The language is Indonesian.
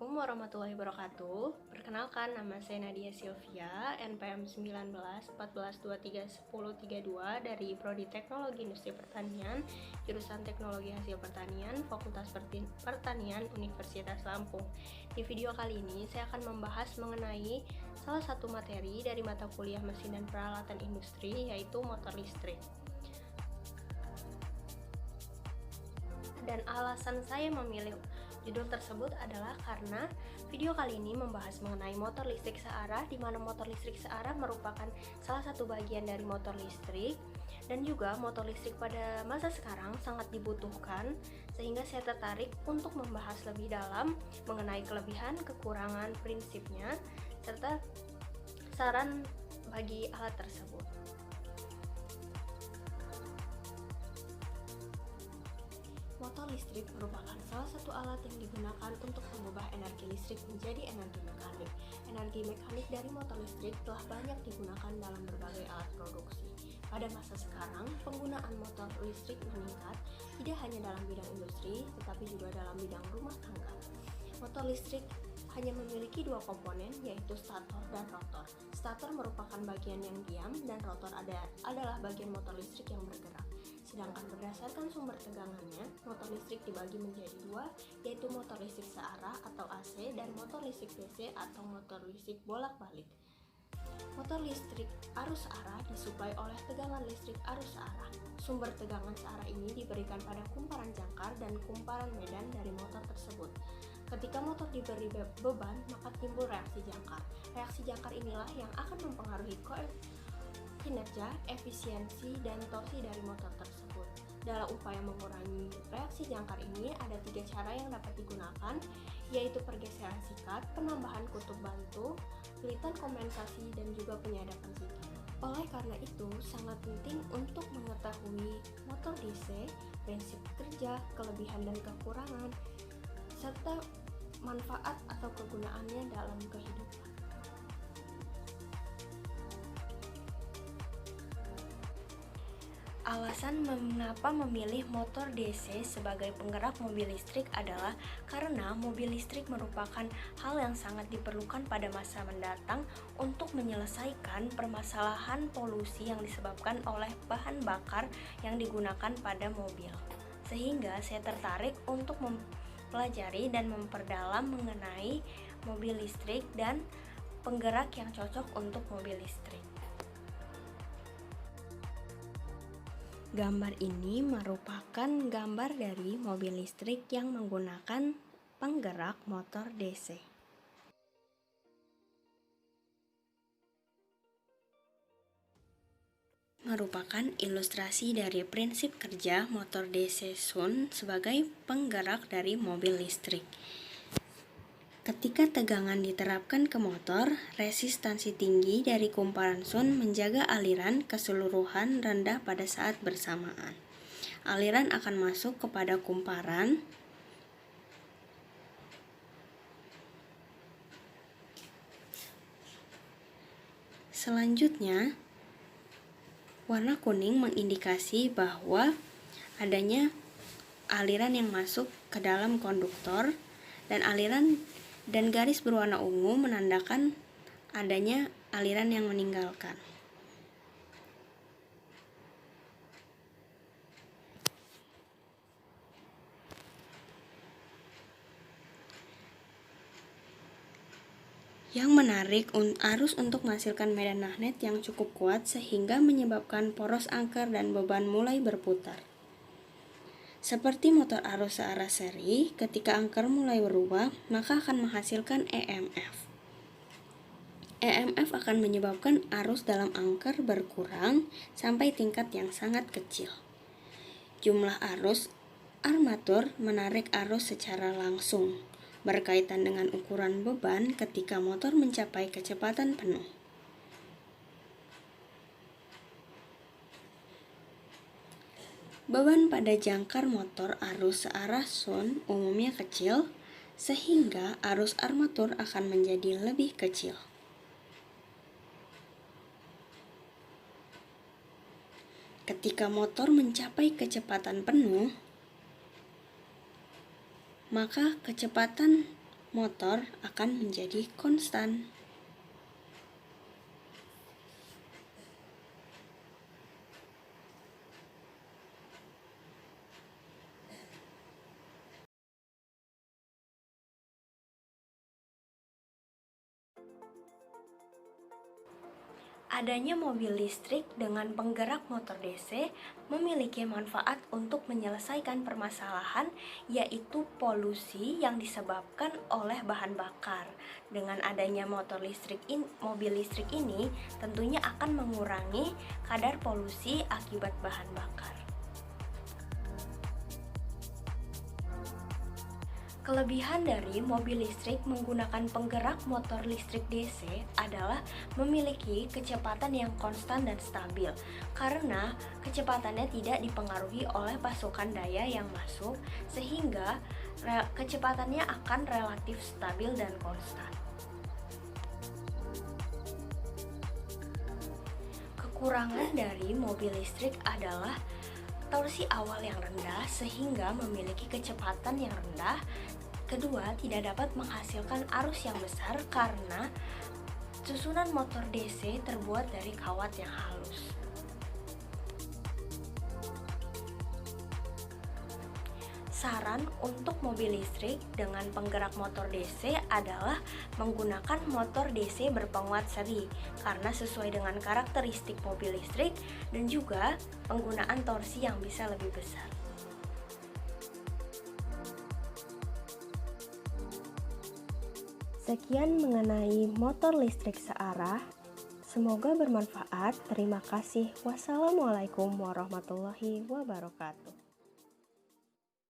Assalamualaikum warahmatullahi wabarakatuh. Perkenalkan, nama saya Nadia Sylvia, NPM 19 14 23 10 32 dari Prodi Teknologi Industri Pertanian, jurusan Teknologi Hasil Pertanian, Fakultas Pertanian, Universitas Lampung. Di video kali ini saya akan membahas mengenai salah satu materi dari mata kuliah Mesin dan Peralatan Industri, yaitu motor listrik. Dan alasan saya memilih judul tersebut adalah karena video kali ini membahas mengenai motor listrik searah, di mana motor listrik searah merupakan salah satu bagian dari motor listrik, dan juga motor listrik pada masa sekarang sangat dibutuhkan, sehingga saya tertarik untuk membahas lebih dalam mengenai kelebihan, kekurangan, prinsipnya, serta saran bagi alat tersebut. Motor listrik merupakan salah satu alat yang digunakan untuk mengubah energi listrik menjadi energi mekanik. Energi mekanik dari motor listrik telah banyak digunakan dalam berbagai alat produksi. Pada masa sekarang, penggunaan motor listrik meningkat tidak hanya dalam bidang industri, tetapi juga dalam bidang rumah tangga. Motor listrik hanya memiliki dua komponen, yaitu stator dan rotor. Stator merupakan bagian yang diam, dan rotor adalah bagian motor listrik yang bergerak. Sedangkan berdasarkan sumber tegangannya, motor listrik dibagi menjadi dua, yaitu motor listrik searah atau AC dan motor listrik DC atau motor listrik bolak-balik. Motor listrik arus searah disuplai oleh tegangan listrik arus searah. Sumber tegangan searah ini diberikan pada kumparan jangkar dan kumparan medan dari motor tersebut. Ketika motor diberi beban, maka timbul reaksi jangkar. Reaksi jangkar inilah yang akan mempengaruhi kinerja, efisiensi, dan torsi dari motor tersebut. Dalam upaya mengurangi reaksi jangkar ini, ada 3 cara yang dapat digunakan, yaitu pergeseran sikat, penambahan kutub bantu, pilitan kompensasi, dan juga penyadapan sikat. Oleh karena itu, sangat penting untuk mengetahui motor DC, prinsip kerja, kelebihan dan kekurangan, serta manfaat atau kegunaannya dalam kehidupan. Alasan mengapa memilih motor DC sebagai penggerak mobil listrik adalah karena mobil listrik merupakan hal yang sangat diperlukan pada masa mendatang untuk menyelesaikan permasalahan polusi yang disebabkan oleh bahan bakar yang digunakan pada mobil. Sehingga saya tertarik untuk mempelajari dan memperdalam mengenai mobil listrik dan penggerak yang cocok untuk mobil listrik. Gambar ini merupakan gambar dari mobil listrik yang menggunakan penggerak motor DC. Merupakan ilustrasi dari prinsip kerja motor DC Sun sebagai penggerak dari mobil listrik. Ketika tegangan diterapkan ke motor, resistansi tinggi dari kumparan Sun menjaga aliran keseluruhan rendah pada saat bersamaan. Aliran akan masuk kepada kumparan selanjutnya. Warna kuning mengindikasi bahwa adanya aliran yang masuk ke dalam konduktor, dan garis berwarna ungu menandakan adanya aliran yang meninggalkan. Yang menarik arus untuk menghasilkan medan magnet yang cukup kuat sehingga menyebabkan poros angker dan beban mulai berputar. Seperti motor arus searah seri, ketika angker mulai berubah, maka akan menghasilkan EMF. EMF akan menyebabkan arus dalam angker berkurang sampai tingkat yang sangat kecil. Jumlah arus armatur menarik arus secara langsung, berkaitan dengan ukuran beban ketika motor mencapai kecepatan penuh. Beban pada jangkar motor arus searah Sun umumnya kecil, sehingga arus armatur akan menjadi lebih kecil. Ketika motor mencapai kecepatan penuh, maka kecepatan motor akan menjadi konstan. Adanya mobil listrik dengan penggerak motor DC memiliki manfaat untuk menyelesaikan permasalahan, yaitu polusi yang disebabkan oleh bahan bakar. Dengan adanya mobil listrik ini tentunya akan mengurangi kadar polusi akibat bahan bakar. Kelebihan dari mobil listrik menggunakan penggerak motor listrik DC adalah memiliki kecepatan yang konstan dan stabil, karena kecepatannya tidak dipengaruhi oleh pasokan daya yang masuk, sehingga kecepatannya akan relatif stabil dan konstan. Kekurangan dari mobil listrik adalah torsi awal yang rendah sehingga memiliki kecepatan yang rendah. Kedua, tidak dapat menghasilkan arus yang besar karena susunan motor DC terbuat dari kawat yang halus. Saran untuk mobil listrik dengan penggerak motor DC adalah menggunakan motor DC berpenguat seri karena sesuai dengan karakteristik mobil listrik dan juga penggunaan torsi yang bisa lebih besar. Sekian mengenai motor listrik searah. Semoga bermanfaat. Terima kasih. Wassalamualaikum warahmatullahi wabarakatuh.